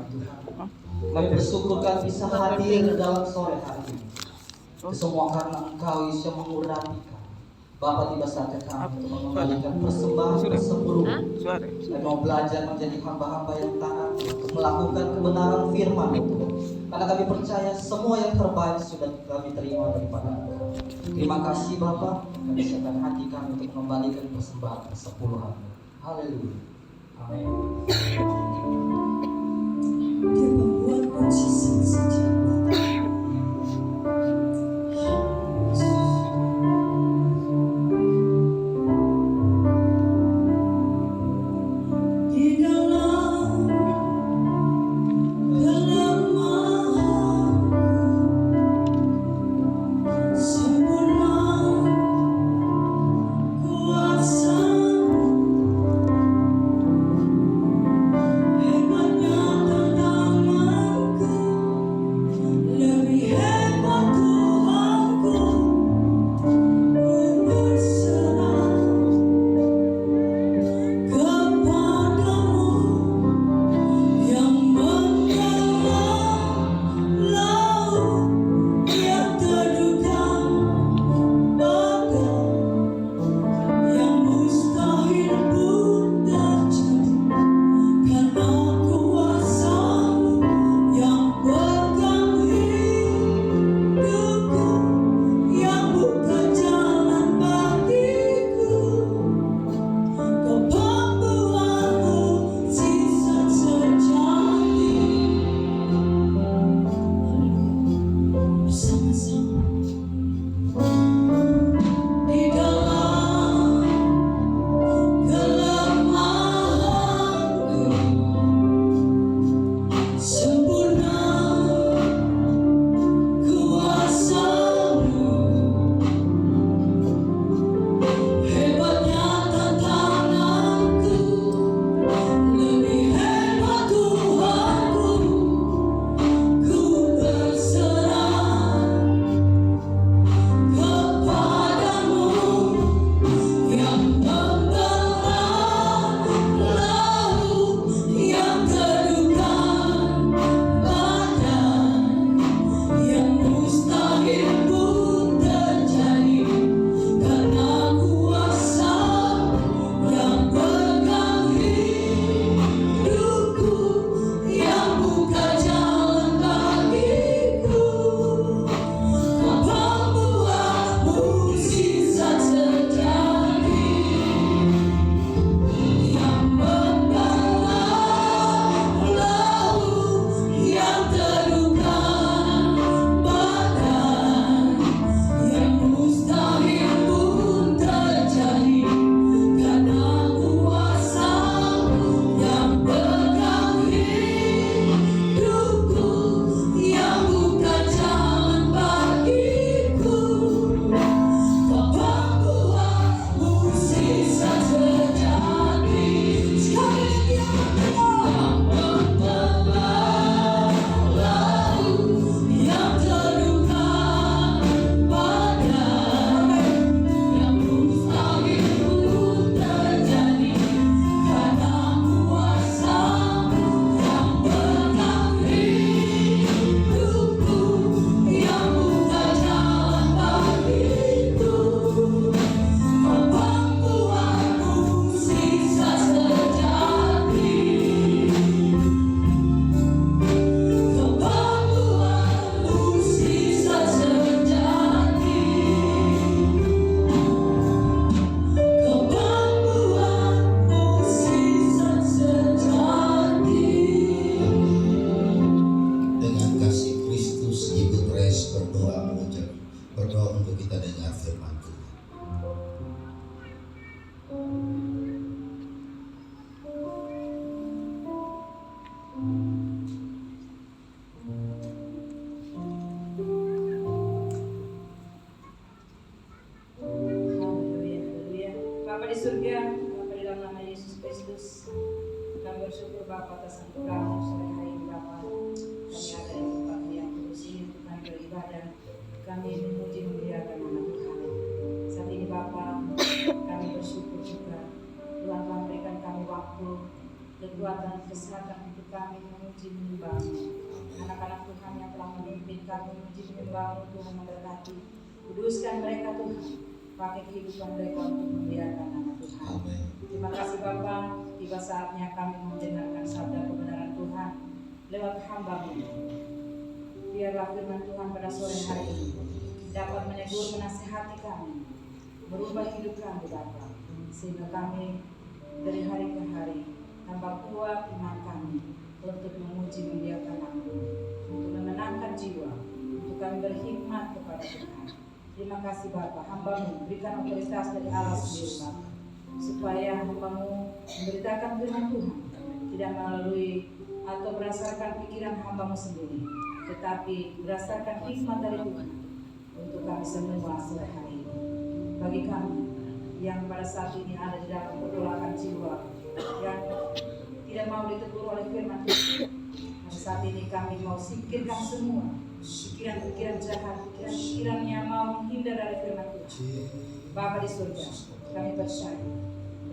Tuhan. Kami bersyukur kami bisa hadir dalam sore hari ini. Semua karena Engkau Yesus yang mengurapi kami. Bapa, tiba saatnya kami untuk mengembalikan persembahan sebelum kami mau belajar menjadi hamba-hamba yang taat untuk melakukan kebenaran firman itu. Karena kami percaya semua yang terbaik sudah kami terima daripada Engkau. Terima kasih Bapa, kami siapkan hati kami untuk mengembalikan persembahan kesepuluhan. Haleluya. Amin. Dia membuat mujizat sejati. Di dalam kelemahanku, sempurna kuasa-Mu. Hebatnya tantanganku, lebih hebat Tuhanku. Ku berserah kepadamu yang menggelar laut yang terduga, badai yang mustahil pun terjadi. Karena kuasa-Mu yang pegang hidupku, yang buka jalan bagiku. Kau pembuat mujizat sejati. Bersama-sama di dalam kelemahanku, sempurna kuasa-Mu. Hebatnya tantanganku, lebih hebat Tuhanku. Ku berserah kepadamu yang membelah laut yang terduga, badai yang mustahil pun terjadi. Karena kuasa-Mu yang pegang hidupku, yang buka jalan bagiku. Kau pembuat mujizat sejati, yang membelah laut yang terduga, badai yang mustahil pun terjadi. Karena kuasa-Mu yang pegang hidupku, yang buka jalan bagiku. Kau pembuat mujizat sejati. Sekali lagi yang membelah laut yang terduga, badai yang mustahil pun terjadi. Karena kuasa-Mu yang pegang hidupku, yang buka jalan bagiku. Kau pembuat mujizat sejati. Kau pembuat mujizat sejati. Kau pembuat mujizat sejati. Dengan kasih Kristus, Ibu Trace berdoa untuk kita dengar firman Tuhan. Haleluya, haleluya. Bapa di surga, Bapa di dalam nama Yesus Kristus, kami bersyukur Bapa atas anugerah-Mu sore hari ini Bapa. Kami ada di tempat yang kudus ini untuk kami beribadah, kami memuji memuliakan nama Tuhan. Saat ini Bapa, kami bersyukur juga Tuhan telah memberikan kami waktu kekuatan, kesehatan untuk kami memuji menyembah-Mu. Anak-anak Tuhan yang telah memimpin kami memuji menyembah-Mu, Tuhan memberkati. Kuduskan mereka Tuhan, pakai kehidupan mereka untuk memuliakan nama Tuhan. Terima kasih Bapa, tiba saatnya kami mendengarkan sabda kebenaran Tuhan lewat hamba-Mu. Biarlah firman Tuhan pada sore hari ini dapat menegur, menasihati kami, merubah hidup kami Bapa, sehingga kami dari hari ke hari tambah kuat iman kami untuk memuji memuliakan nama-Mu, untuk memenangkan jiwa, untuk kami berkhidmat kepada Tuhan. Terima kasih Bapa, hamba-Mu berikan otoritas dari Allah sendiri Bapa, supaya hamba-Mu memberitakan firman Tuhan tidak melalui atau berdasarkan pikiran hamba-Mu sendiri, tetapi berdasarkan hikmat dari Tuhan untuk kami semua sore hari ini. Bagi kami yang pada saat ini ada di dalam pergolakan jiwa yang tidak mau ditegur oleh firman Tuhan, pada saat ini kami mau singkirkan semua pikiran-pikiran jahat, pikiran-pikiran yang mau menghindar dari firman Tuhan. Bapa di surga, kami percaya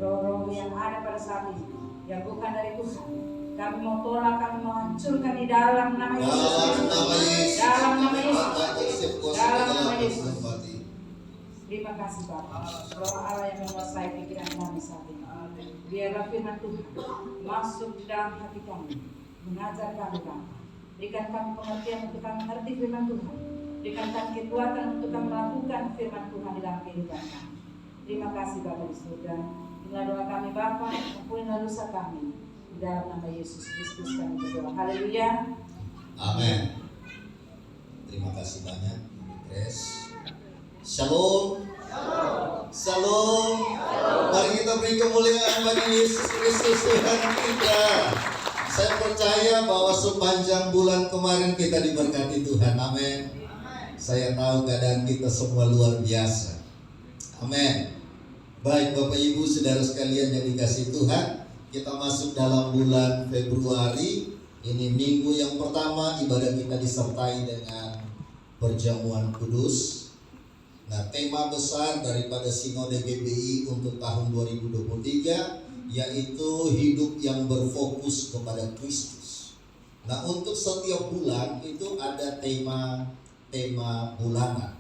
roh-roh yang ada pada saat ini yang bukan dari Tuhan, kami mau tolak, kami mau hancurkan di dalam nama Yesus. Dalam nama Yesus. Dalam nama Yesus. Terima kasih Bapa, roh Allah yang menguasai pikiran kami saat ini. Biarlah firman Tuhan masuk di dalam hati kami, mengajar kami Bapa. Berikan kami pengertian untuk kami mengerti firman Tuhan. Berikan kami kekuatan untuk kami melakukan firman Tuhan di dalam kehidupan kami. Terima kasih Bapa di surga. Inilah doa kami Bapa, ampunilah dosa kami. Di dalam nama Yesus Kristus kami berdoa. Haleluya. Amin. Terima kasih banyak Ibu Grace. Shalom. Shalom. Mari kita beri kemuliaan bagi Yesus Kristus Tuhan kita. Saya percaya bahwa sepanjang bulan kemarin kita diberkati Tuhan. Amin. Saya tahu keadaan kita semua luar biasa. Amin. Baik Bapak Ibu saudara sekalian yang dikasihi Tuhan, kita masuk dalam bulan Februari. Ini minggu yang pertama ibadah kita disertai dengan perjamuan kudus. Nah, tema besar daripada Sinode GBI untuk tahun 2023 yaitu hidup yang berfokus kepada Kristus. Nah, untuk setiap bulan itu ada tema bulanan.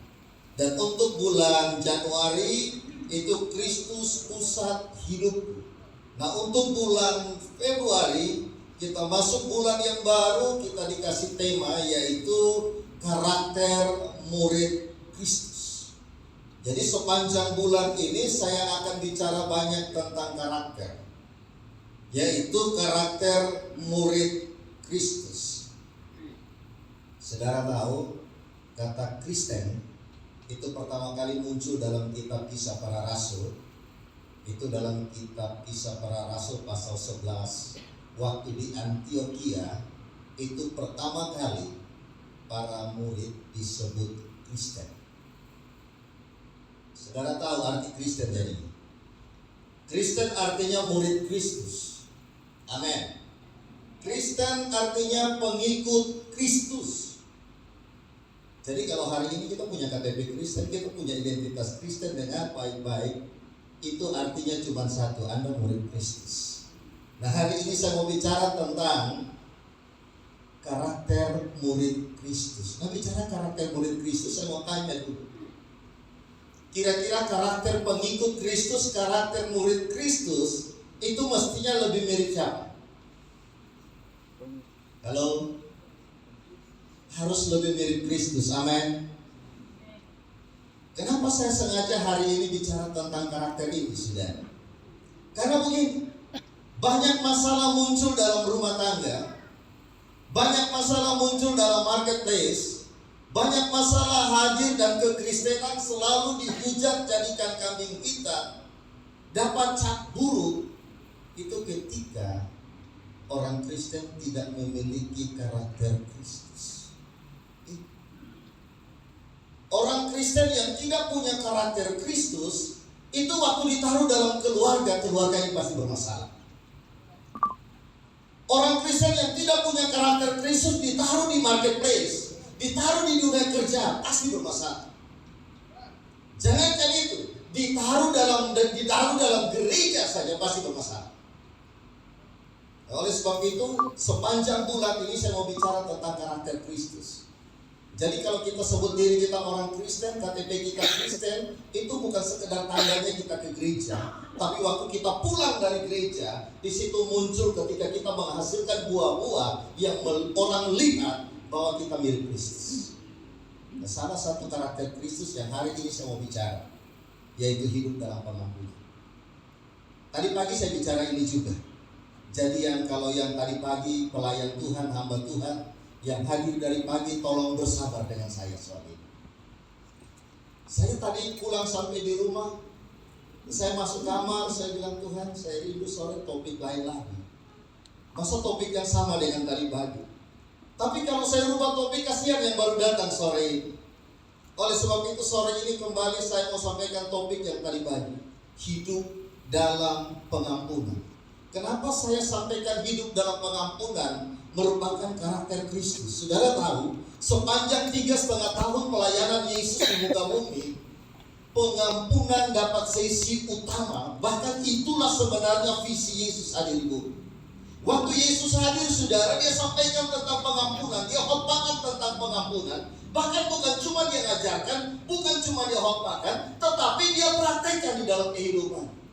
Dan untuk bulan Januari itu Kristus pusat hidupku. Nah, untuk bulan Februari kita masuk bulan yang baru, kita dikasih tema yaitu karakter murid Kristus. Jadi sepanjang bulan ini saya akan bicara banyak tentang karakter, yaitu karakter murid Kristus. Saudara tahu kata Kristen itu pertama kali muncul dalam kitab Kisah Para Rasul. Itu dalam kitab Kisah Para Rasul pasal 11. Waktu di Antioquia itu pertama kali para murid disebut Kristen. Saudara tahu arti Kristen jadi? Kristen artinya murid Kristus. Amin. Kristen artinya pengikut Kristus. Jadi kalau hari ini kita punya KTP Kristen, kita punya identitas Kristen dengan baik-baik, itu artinya cuma satu, Anda murid Kristus. Nah, hari ini saya mau bicara tentang karakter murid Kristus. Nah, bicara karakter murid Kristus, saya mau tanya dulu. Kira-kira karakter pengikut Kristus, karakter murid Kristus itu mestinya lebih mirip siapa? Halo? Harus lebih mirip Kristus, amin. Kenapa saya sengaja hari ini bicara tentang karakter ini, saudara? Karena begini, banyak masalah muncul dalam rumah tangga, banyak masalah muncul dalam marketplace, banyak masalah hadir dan kekristenan selalu dihujat jadikan kambing hitam, dapat cap buruk, itu ketika orang Kristen tidak memiliki karakter Kristus. Orang Kristen yang tidak punya karakter Kristus itu waktu ditaruh dalam keluarga yang pasti bermasalah. Orang Kristen yang tidak punya karakter Kristus ditaruh di marketplace, ditaruh di dunia kerja, pasti bermasalah. Jangankan itu, ditaruh dalam gereja saja pasti bermasalah. Oleh sebab itu, sepanjang bulan ini saya mau bicara tentang karakter Kristus. Jadi kalau kita sebut diri kita orang Kristen, KTP kita Kristen, itu bukan sekedar tandanya kita ke gereja. Tapi waktu kita pulang dari gereja, di situ muncul ketika kita menghasilkan buah-buah yang orang lihat bahwa kita mirip Kristus. Nah, salah satu karakter Kristus yang hari ini saya mau bicara, yaitu hidup dalam pengampunan. Tadi pagi saya bicara ini juga. Jadi kalau yang tadi pagi pelayan Tuhan, hamba Tuhan yang hadir dari pagi, tolong bersabar dengan saya soal ini. Saya tadi pulang sampai di rumah, saya masuk kamar, saya bilang, Tuhan, saya rindu sore topik lain lagi. Masa topik yang sama dengan tadi pagi? Tapi kalau saya rubah topik, kasihan yang baru datang sore ini. Oleh sebab itu sore ini kembali saya mau sampaikan topik yang tadi pagi, hidup dalam pengampunan. Kenapa saya sampaikan hidup dalam pengampunan merupakan karakter Kristus? Saudara tahu, sepanjang 3,5 tahun pelayanan Yesus di muka bumi, pengampunan dapat sesi utama. Bahkan itulah sebenarnya visi Yesus hadir di bumi. Waktu Yesus hadir, saudara, dia sampaikan tentang pengampunan, dia khotbahkan tentang pengampunan. Bahkan bukan cuma dia ngajarkan, bukan cuma dia khotbahkan, tetapi dia praktekkan di dalam kehidupan.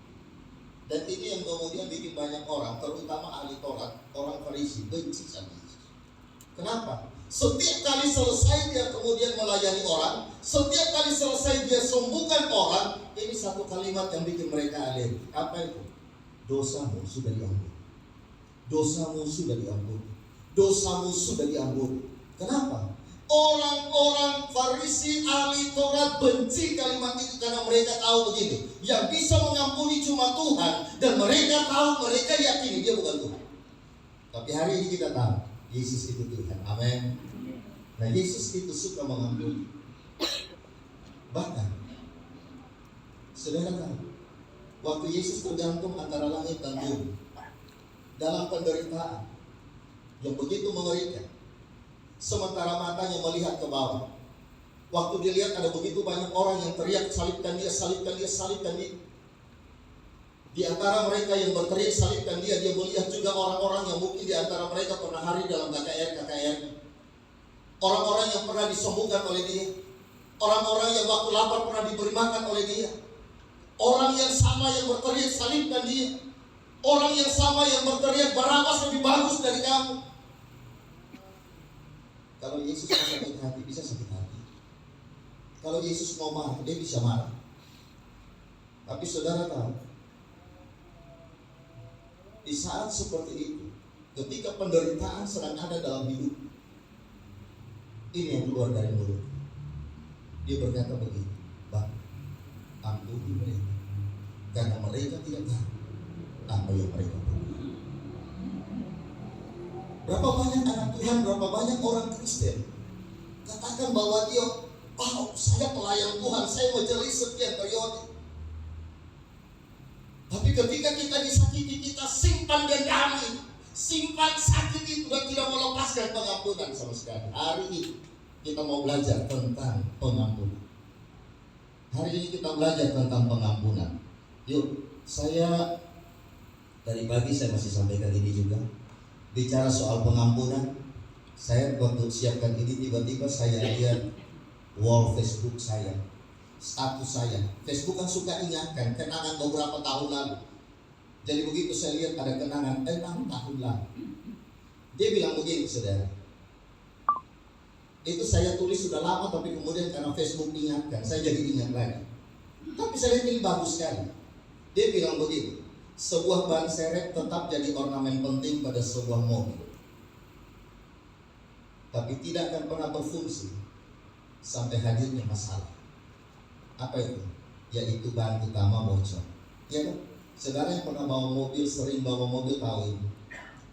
Dan ini yang kemudian bikin banyak orang, terutama ahli Taurat, orang Farisi, benci sama Yesus. Kenapa? Setiap kali selesai dia kemudian melayani orang, setiap kali selesai dia sembuhkan orang, ini satu kalimat yang bikin mereka alergi. Apa itu? Dosamu sudah diampuni. Dosamu sudah diampuni. Dosamu sudah diampuni. Kenapa? Orang-orang Farisi ahli Taurat benci kalimat itu karena mereka tahu begini, yang bisa mengampuni cuma Tuhan, dan mereka tahu, mereka yakini dia bukan Tuhan. Tapi hari ini kita tahu Yesus itu Tuhan. Amin. Nah, Yesus itu suka mengampuni. Bahkan saudara tahu, waktu Yesus tergantung antara langit dan bumi dalam penderitaan yang begitu mengerikan, sementara matanya melihat ke bawah. Waktu dilihat ada begitu banyak orang yang teriak, salibkan dia, salibkan dia, salibkan dia. Di antara mereka yang berteriak salibkan dia, dia melihat juga orang-orang yang mungkin di antara mereka pernah hari dalam KKR. Orang-orang yang pernah disembuhkan oleh dia. Orang-orang yang waktu lapar pernah diberi makan oleh dia. Orang yang sama yang berteriak salibkan dia. Orang yang sama yang berteriak Barabas lebih bagus dari kamu. Kalau Yesus mau sakit hati, bisa sakit hati. Kalau Yesus mau marah, dia bisa marah. Tapi saudara tahu, di saat seperti itu, ketika penderitaan sedang ada dalam hidup, ini yang keluar dari mulut. Dia berkata begini, Bang, ampuni mereka, karena mereka tidak tahu apa yang mereka perbuat. Berapa banyak anak Tuhan, berapa banyak orang Kristen katakan bahwa dia, saya pelayan Tuhan, saya majelis sekian periode. Tapi ketika kita disakiti, kita simpan dendam, simpan sakit itu dan tidak melepaskan pengampunan sama sekali. Hari ini kita mau belajar tentang pengampunan. Hari ini kita belajar tentang pengampunan. Yuk, saya dari pagi saya masih sampaikan ini juga. Bicara soal pengampunan, saya waktu siapkan ini tiba-tiba saya lihat wall Facebook saya, status saya. Facebook kan suka ingatkan kenangan beberapa tahun lalu. Jadi begitu saya lihat ada kenangan 6 tahun lalu. Dia bilang begini, saudara. Itu saya tulis sudah lama, tapi kemudian karena Facebook ingatkan, saya jadi ingat lagi. Tapi saya lihat ini bagus sekali. Dia bilang begini, sebuah ban serep tetap jadi ornamen penting pada sebuah mobil, tapi tidak akan pernah berfungsi sampai hadirnya masalah. Apa itu? Yaitu ban utama bocor. Ya kan? Saudara yang pernah bawa mobil, sering bawa mobil tahu ini.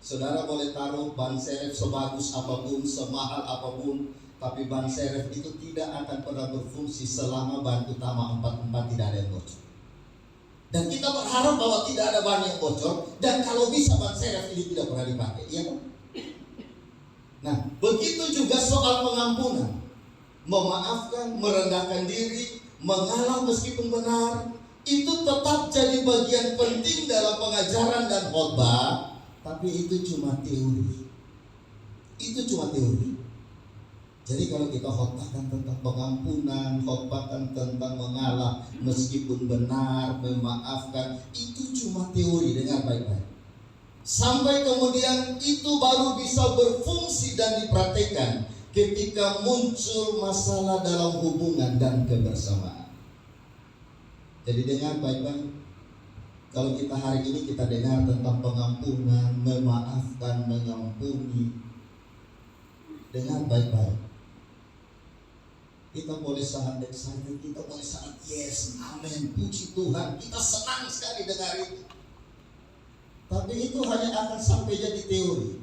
Saudara boleh taruh ban serep sebagus apapun, semahal apapun, tapi ban serep itu tidak akan pernah berfungsi selama ban utama 4 tidak ada yang bocor. Dan kita berharap bahwa tidak ada ban yang bocor, dan kalau bisa ban serep ini tidak pernah dipakai, ya kan? Nah, begitu juga soal pengampunan, memaafkan, merendahkan diri, mengalah meskipun benar, itu tetap jadi bagian penting dalam pengajaran dan khotbah. Tapi itu cuma teori. Itu cuma teori. Jadi kalau kita khotbahkan tentang pengampunan, khotbahkan tentang mengalah meskipun benar, memaafkan, itu cuma teori. Dengar baik-baik. Sampai kemudian itu baru bisa berfungsi dan dipraktekkan ketika muncul masalah dalam hubungan dan kebersamaan. Jadi dengar baik-baik. Kalau kita hari ini kita dengar tentang pengampunan, memaafkan, mengampuni, dengar baik-baik. Kita boleh sangat excited, kita boleh sangat yes, amin, puji Tuhan, kita senang sekali dengar itu. Tapi itu hanya akan sampai jadi teori.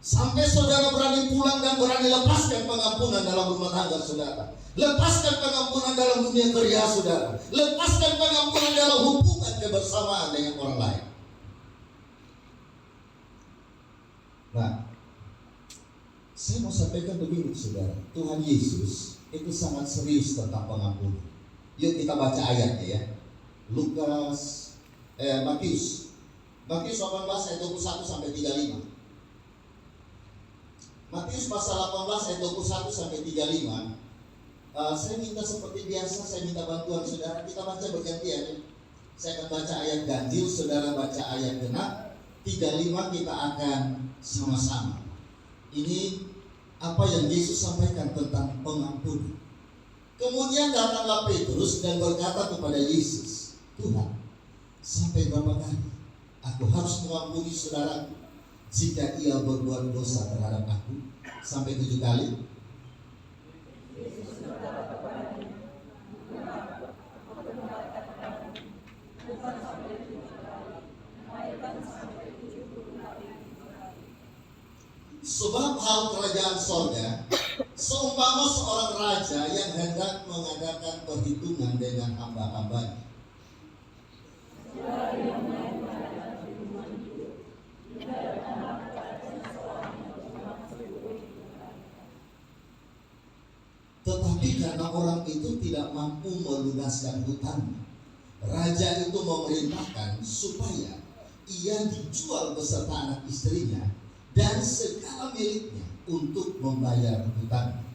Sampai saudara berani pulang dan berani lepaskan pengampunan dalam rumah tangga saudara, lepaskan pengampunan dalam dunia kerja saudara, lepaskan pengampunan dalam hubungan kebersamaan dengan orang lain. Nah, saya mau sampaikan begini saudara, Tuhan Yesus itu sangat serius tentang pengampunan. Yuk kita baca ayatnya ya. Matius 18 ayat 21 sampai 35. Matius pasal 18 ayat 21 sampai 35. Saya minta seperti biasa, saya minta bantuan saudara, kita baca bergantian. Saya akan baca ayat ganjil, saudara baca ayat genap. 35 kita akan sama-sama. Ini apa yang Yesus sampaikan tentang pengampunan. Kemudian datanglah Petrus dan berkata kepada Yesus, Tuhan, sampai berapa kali aku harus mengampuni saudaraku jika ia berbuat dosa terhadap aku? Sampai 7 kali? Sebab hal kerajaan sorga seumpama seorang raja yang hendak mengadakan perhitungan dengan hamba-hambanya. Tetapi karena orang itu tidak mampu melunaskan hutangnya, raja itu memerintahkan supaya ia dijual beserta anak istrinya dan segala miliknya untuk membayar hutang.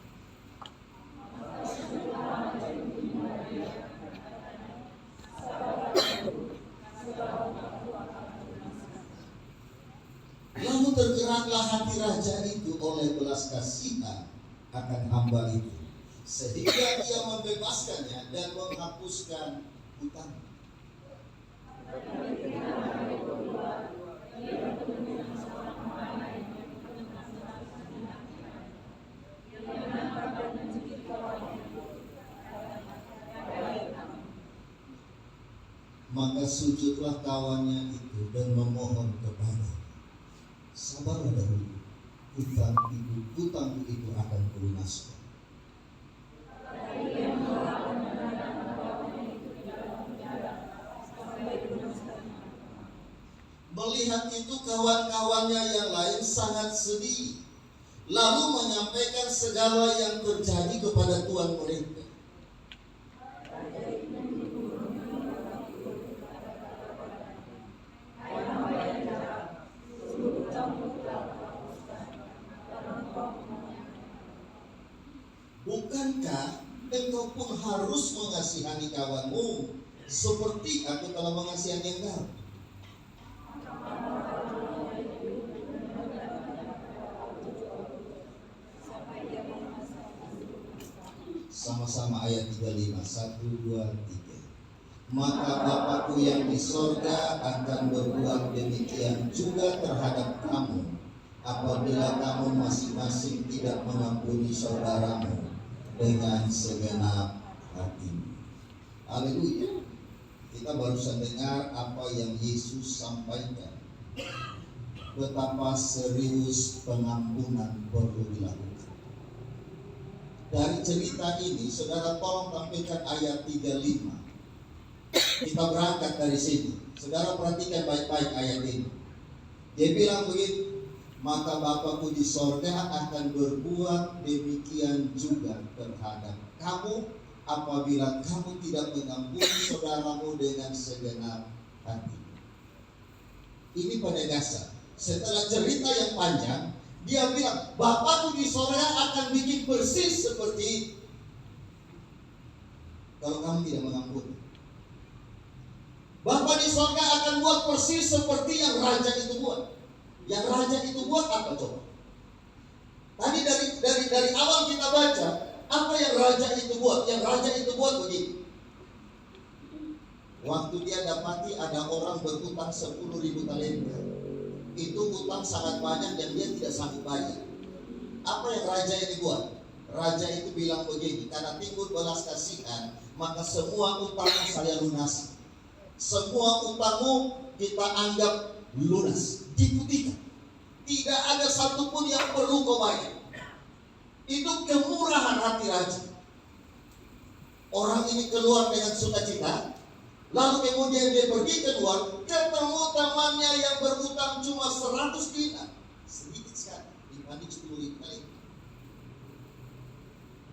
Lalu tergeraklah hati raja itu oleh belas kasihan akan hamba itu, sehingga ia membebaskannya dan menghapuskan hutang. Maka sujudlah kawannya itu dan memohon kepada, sabarlah dahulu, hutang itu akan kulunaskan. Melihat itu kawan-kawannya yang lain sangat sedih, lalu menyampaikan segala yang terjadi kepada tuan mereka. Bukankah engkau pun harus mengasihani kawanmu seperti aku telah mengasihani engkau? Sama-sama ayat 35, 1, 2, 3. Maka Bapakku yang di sorga akan berbuat demikian juga terhadap kamu, apabila kamu masing-masing tidak mengampuni saudaramu dengan segenap hatimu. Haleluya. Kita barusan dengar apa yang Yesus sampaikan, betapa serius pengampunan perlu dilakukan. Dari cerita ini, saudara tolong tampilkan ayat 35. Kita berangkat dari sini. Saudara perhatikan baik-baik ayat ini. Dia bilang begitu, maka Bapakku di sorga akan berbuat demikian juga terhadap kamu, apabila kamu tidak mengampuni saudaramu dengan segenap hati. Ini penegasan. Setelah cerita yang panjang, dia bilang, Bapakku di sorga akan bikin persis seperti kalau kamu tidak mengampuni. Bapa di sorga akan buat persis seperti yang raja itu buat. Yang raja itu buat apa coba? Tadi dari awal kita baca, apa yang raja itu buat? Yang raja itu buat begini. Waktu dia dapati ada orang berutang 10.000 talenta, itu utang sangat banyak dan dia tidak sanggup bayar. Apa yang raja ini buat? Raja itu bilang begini, karena timbul belas kasihan, maka semua utangmu saya lunasi. Semua utangmu kita anggap lunas, diputihkan. Tidak ada satupun yang perlu kau bayar. Itu kemurahan hati raja. Orang ini keluar dengan sukacita. Lalu kemudian dia pergi keluar, ketemu temannya yang berutang cuma 100 dinar. Sedikit sekali dibanding 10.000 kali.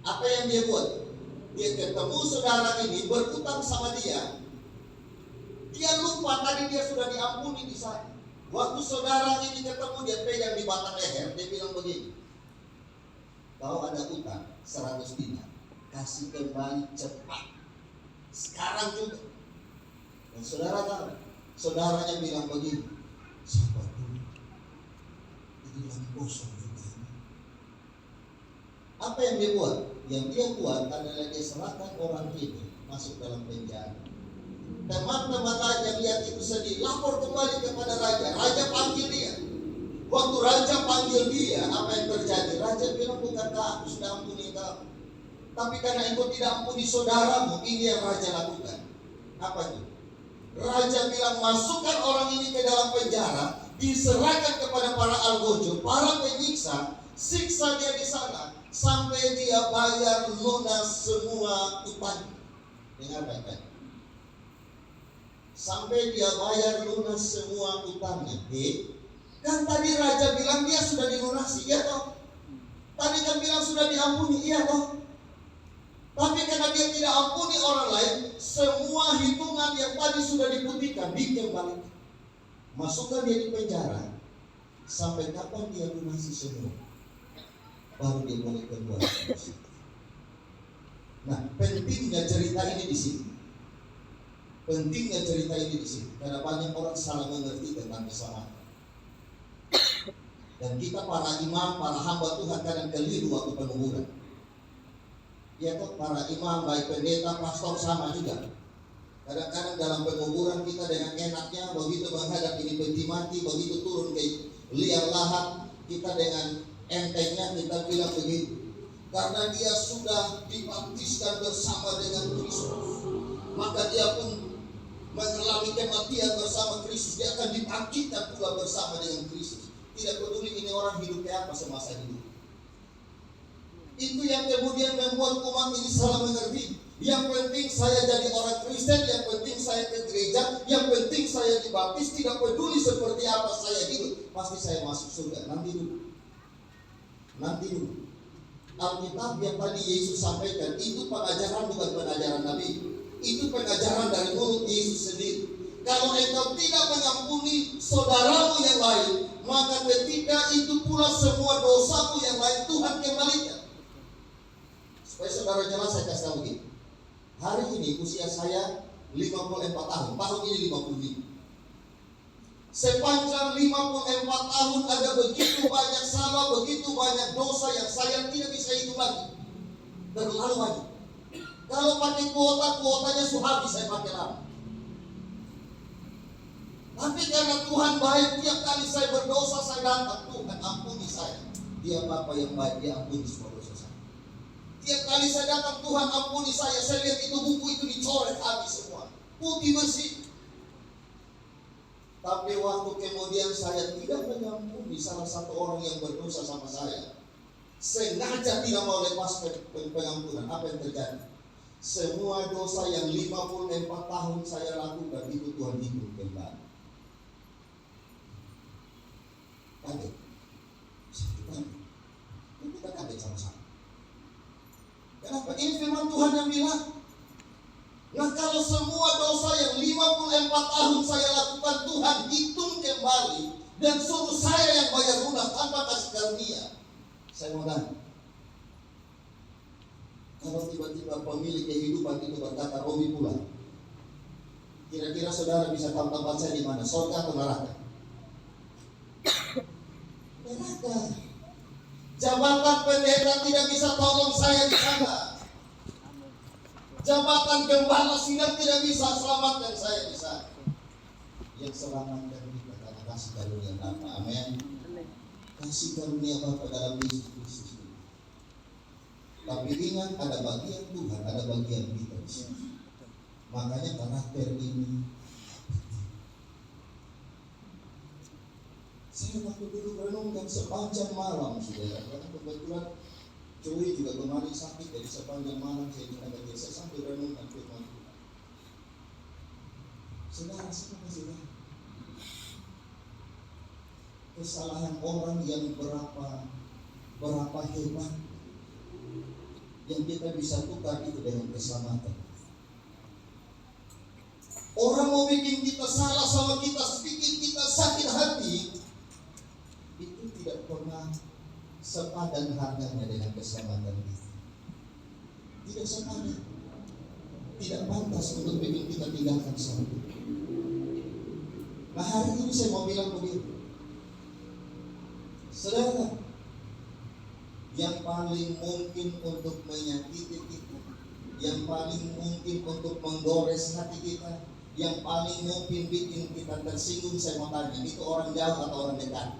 Apa yang dia buat? Dia ketemu saudara ini berutang sama dia. Dia lupa tadi dia sudah diampuni di sana. Waktu saudara ini ketemu, dia pegang di batang leher. Dia bilang begini, kau ada utang 100 dinar, kasih kembali cepat, sekarang juga. Dan saudara tahu, saudaranya bilang begini, sabar dulu, itu lagi kosong juga. Apa yang dia buat? Yang dia buat adalah dia serahkan orang ini masuk dalam penjara. Teman-teman raja lihat itu sedih, lapor kembali kepada raja. Raja panggil dia. Waktu raja panggil dia, apa yang terjadi? Raja bilang, bukankah aku sudah ampuni kau? Tapi karena engkau tidak ampuni saudaramu, ini yang raja lakukan. Apa itu? Raja bilang, masukkan orang ini ke dalam penjara, diserahkan kepada para algojo, para penyiksa, siksa dia di sana sampai dia bayar lunas semua utang. Dengar baik-baik. Sampai dia bayar lunas semua utangnya. Kan tadi raja bilang dia sudah dilunasi, iya toh? Tadi kan bilang sudah diampuni, iya toh? Tapi karena dia tidak ampuni orang lain, semua hitungan yang tadi sudah diputihkan, dikembalikan. Masukkan dia di penjara. Sampai kapan dia lunasi semua? Baru dia boleh keluar. Nah, pentingnya cerita ini di sini. Pentingnya cerita ini di sini, karena banyak orang salah mengerti tentang keselamatan. Dan kita para imam, para hamba Tuhan kadang keliru waktu penguburan. Ya toh, para imam, baik pendeta, pastor sama juga. Kadang-kadang dalam penguburan kita dengan enaknya begitu menghadap ini peti mati, begitu turun ke liang lahat, kita dengan entengnya kita bilang begitu. Karena dia sudah dibaptiskan bersama dengan Kristus, maka dia pun mengalami kematian bersama Kristus, dia akan dibangkitkan pula bersama dengan Kristus. Tidak peduli ini orang hidup kayak apa semasa hidup. Itu yang kemudian membuat umat ini salah mengerti. Yang penting saya jadi orang Kristen, yang penting saya ke gereja, yang penting saya dibaptis, tidak peduli seperti apa saya hidup, pasti saya masuk surga. Nanti dulu. Alkitab yang tadi Yesus sampaikan itu pengajaran bukan pengajaran Nabi. Itu pengajaran dari mulut Yesus sendiri. Kalau engkau tidak mengampuni saudaramu yang lain, maka ketika itu pula semua dosamu yang lain Tuhan kembalikan. Supaya saudara jelas saya kasih tahu begini. Hari ini usia saya 54 tahun. Tahun ini 55. Sepanjang 54 tahun ada begitu banyak salah, begitu banyak dosa yang saya tidak bisa hitung lagi. Terlalu banyak. Kalau pakai kuotanya sudah habis saya pakai lama. Tapi karena Tuhan baik, tiap kali saya berdosa saya datang, Tuhan ampuni saya. Dia Bapa yang baik, dia ampuni semua dosa saya. Tiap kali saya datang, Tuhan ampuni saya. Saya lihat itu buku itu dicoret habis semua, putih bersih. Tapi waktu kemudian saya tidak mengampuni salah satu orang yang berdosa sama saya, sengaja tidak mau lepas pengampunan, apa yang terjadi? Semua dosa yang 54 tahun saya lakukan itu Tuhan hidup kembali. Kaget. Kita kaget sama-sama. Kenapa? Ini firman Tuhan yang bilang. Nah kalau semua dosa yang 54 24 tahun saya lakukan, Tuhan hitung kembali dan suruh saya yang bayar lunas tanpa kasih karunia. Saya mau tanya, kalau tiba-tiba pemilik kehidupan itu berkata, Robi pulang, kira-kira saudara bisa tahu tempat saya di mana? Surga atau neraka? Neraka. Jabatan pendeta tidak bisa tolong saya di sana. Jabatan gembala sidang tidak bisa selamatkan saya di sana. Yang selamatkan kita karena kasih karunia Bapa. Amin. Kasih karunia Bapa dalam Yesus Kristus. Tapi ingat, ada bagian Tuhan, ada bagian kita di sini. Makanya karakter ini. Saya waktu dulu renungkan sepanjang malam, saudara. Karena kebetulan Joey juga kemarin sakit, jadi sepanjang malam saya juga ada biasa sambil renungkan firman Tuhan. Saudara, saya kasih tahu. Kesalahan orang yang berapa hebat yang kita bisa tukar itu dengan keselamatan. Orang mau bikin kita salah sama kita, bikin kita sakit hati, itu tidak pernah sepadan harganya dengan keselamatan kita. Tidak sepadan. Tidak pantas untuk bikin kita tinggalkan sahabat. Nah, hari ini saya mau bilang begitu. Saudara, yang paling mungkin untuk menyakiti kita, yang paling mungkin untuk menggores hati kita, yang paling mungkin bikin kita tersinggung, saya mau tanya, itu orang jauh atau orang dekat?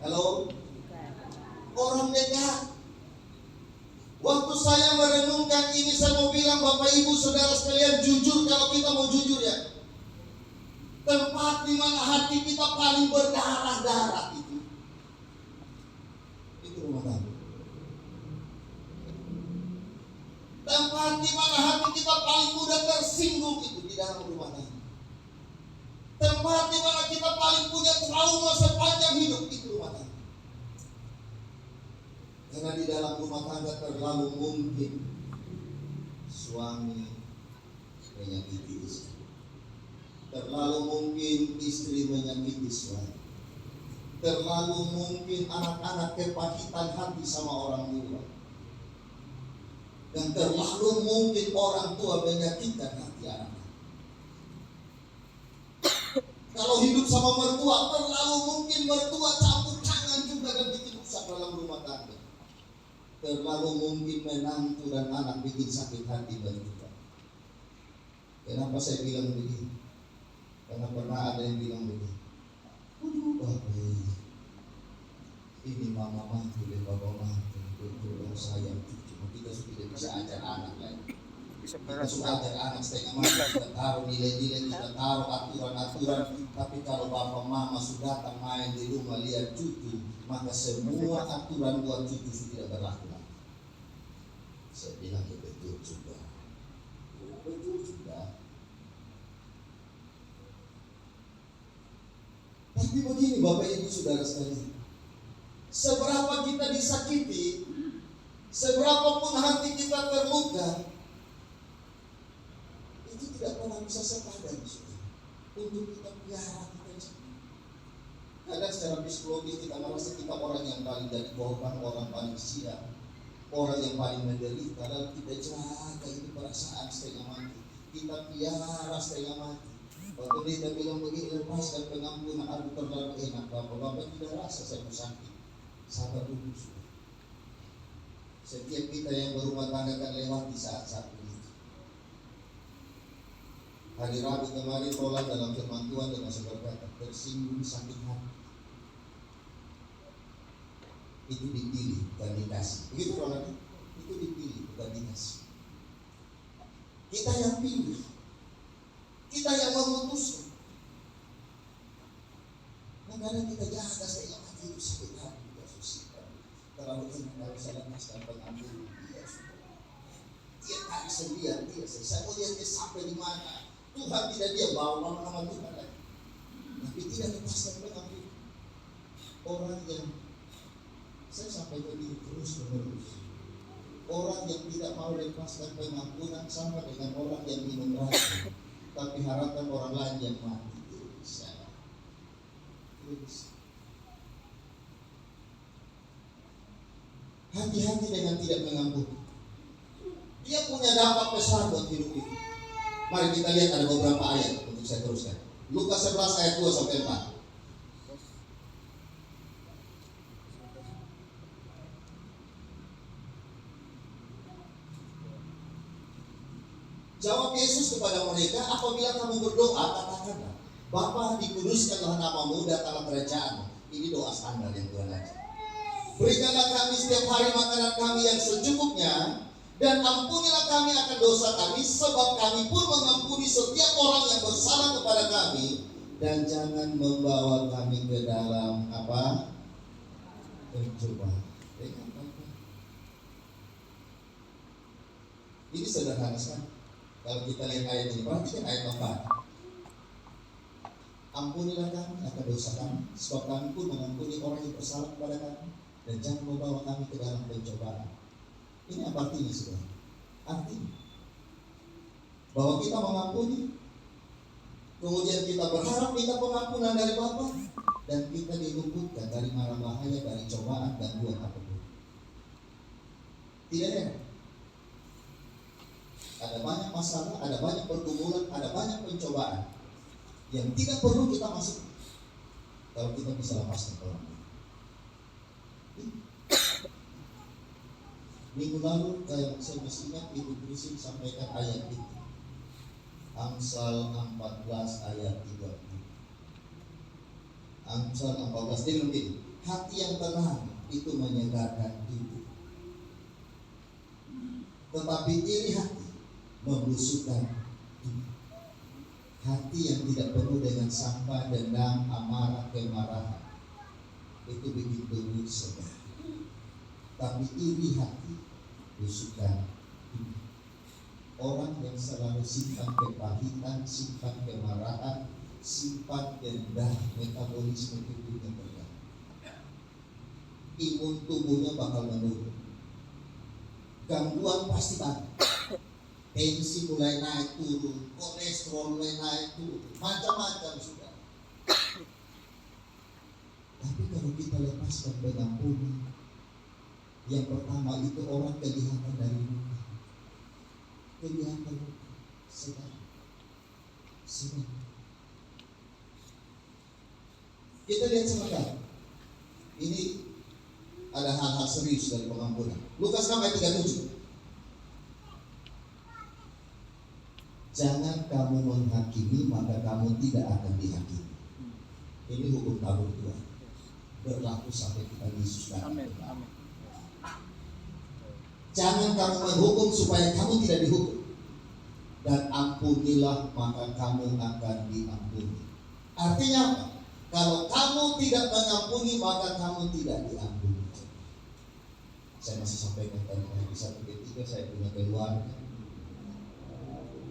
Halo? Orang dekat. Waktu saya merenungkan ini, saya mau bilang Bapak Ibu Saudara sekalian, jujur, kalau kita mau jujur ya, tempat di mana hati kita paling berdarah-darah itu rumah tangga. Tempat di mana hati kita paling mudah tersinggung itu di dalam rumah tangga. Tempat di mana kita paling punya trauma sepanjang hidup itu rumah tangga. Karena di dalam rumah tangga terlalu mungkin suami menyakiti istri. Terlalu mungkin istri menyakiti suami. Terlalu mungkin anak-anak kepahitan hati sama orang tua. Dan terlalu mungkin orang tua menyakitkan hati anak. Kalau hidup sama mertua, terlalu mungkin mertua campur tangan juga dan bikin rusak dalam rumah tangga. Terlalu mungkin menantu dan anak bikin sakit hati bagi kita. Kenapa saya bilang begini? Karena pernah ada yang bilang begini, Bapak, ini mama mantu dan bapak mantu, betul sayang cucu. Kita sudah bisa ajar anak lagi. Kita sudah ajar anak setengah mati, kita taruh nilai-nilai, kita taruh aturan-aturan. Tapi kalau bapak mama sudah datang main di rumah lihat cucu, maka semua aturan buat cucu sudah berlaku. Saya bilang betul juga. Betul juga. Tapi begini Bapak Ibu Saudara sekalian, seberapa kita disakiti, seberapapun hati kita terluka, itu tidak pernah bisa sepadan untuk kita pelihara kita. Kadang secara psikologis kita merasa kita orang yang paling dari korban, orang paling siap, orang yang paling menderita. Lalu kita jaga itu perasaan setengah mati, kita pelihara setengah mati. Waktu kita bilang begini, lepaskan pengampunan, aku terlalu enak Bapak tidak rasa saya sakit. Sabar dulu. Setiap kita yang berumah tangga akan lewati saat-saat ini. Hari Rabu kemarin Roland dalam firman Tuhan dan masih berkata, tersinggung sakit hati itu dipilih bukan dikasih. Begitu Roland, itu dipilih bukan dikasih. Kita yang pilih, kita yang memutuskan. Karena kita jaga saya hati itu sakit hati kita susahkan. Terlalu enak kalau saya lepaskan pengampunan dia. Dia tak bisa lihat dia. Saya mau lihat dia sampai di mana. Tuhan tidak dia bawa nama Tuhan lagi. Tapi tidak lepaskan pengampunan. Orang yang saya sampai ke diri terus menerus. Orang yang tidak mau lepaskan pengampunan sama dengan orang yang minum racun. tapi harapkan orang lain yang mati. Tidak bisa. Tidak bisa. Hati-hati dengan tidak mengampuni. Dia punya dampak besar buat hidup itu. Mari kita lihat ada beberapa ayat untuk saya teruskan. Lukas 11 ayat 2 sampai 4. Jawab Yesus kepada mereka, apabila kamu berdoa, katakanlah, Bapa, dikuduskanlah namamu, datanglah kerajaanmu. Ini doa standar yang Tuhan ajar. Berikanlah kami setiap hari makanan kami yang secukupnya, dan ampunilah kami akan dosa kami, sebab kami pun mengampuni setiap orang yang bersalah kepada kami, dan jangan membawa kami ke dalam apa? Pencobaan. Ini sederhana sekali. Kalau kita lihat ayat ini, perhatikan ayat 4. Ampunilah kami akan dosa kami, sebab kami pun mengampuni orang yang bersalah kepada kami, dan jangan membawa kami ke dalam pencobaan. Ini apa artinya, saudara? Artinya bahwa kita mengampuni, kemudian kita berharap minta pengampunan dari Bapa, dan kita diluputkan dari mara bahaya, dari cobaan, gangguan apapun. Tidak ya? Ada banyak masalah, ada banyak pergumulan, ada banyak pencobaan yang tidak perlu kita masuk kalau kita bisa lepaskan orang lain. Minggu lalu saya masih ingat Ibu Krisin sampaikan ayat itu, Amsal 14 ayat 30. Amsal 14 dia bilang, hati yang tenang itu menyegarkan tubuh, tetapi iri hati membusukkan tubuh. Hati yang tidak penuh dengan sampah, dendam, amarah, kemarahan, itu bikin tubuh segar. Tapi iri hati busukkan tubuh. Orang yang selalu simpan kepahitan, simpan kemarahan, simpan dendam, metabolisme tubuhnya terganggu. Imun tubuhnya bakal menurun. Gangguan pasti banyak. Tensi mulai naik turun, kolesterol mulai naik turun, macam-macam sudah. Tapi kalau kita lepaskan pengampuni, yang pertama itu orang kelihatan dari muka, kelihatan sedang. Kita lihat sebentar. Ini ada hal-hal serius dari pengampunan. Lukas 6 ayat 37. Jangan kamu menghakimi, maka kamu tidak akan dihakimi. Ini hukum tabur Tuhan, berlaku sampai kita Yesus datang. Jangan kamu menghukum supaya kamu tidak dihukum, dan ampunilah maka kamu akan diampuni. Artinya apa? Kalau kamu tidak mengampuni, maka kamu tidak diampuni. Saya masih sampaikan tadi di satu ketika saya punya keluarga,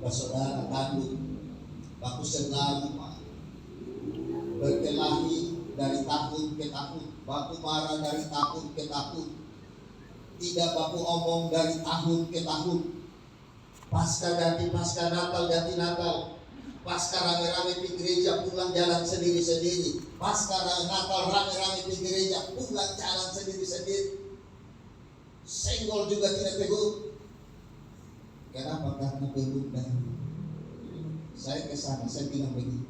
saudara kandung, baku selalu berkelahi dari tahun ke tahun, baku marah dari tahun ke tahun, tidak baku omong dari tahun ke tahun, pasca ganti pasca, Natal ganti Natal, pasca rame-rame di gereja pulang jalan sendiri-sendiri, pasca Natal rame-rame di gereja pulang jalan sendiri-sendiri, senggol juga tidak tegur. Kenapa? Karena belum dahulu. Saya ke sana, saya bilang begini,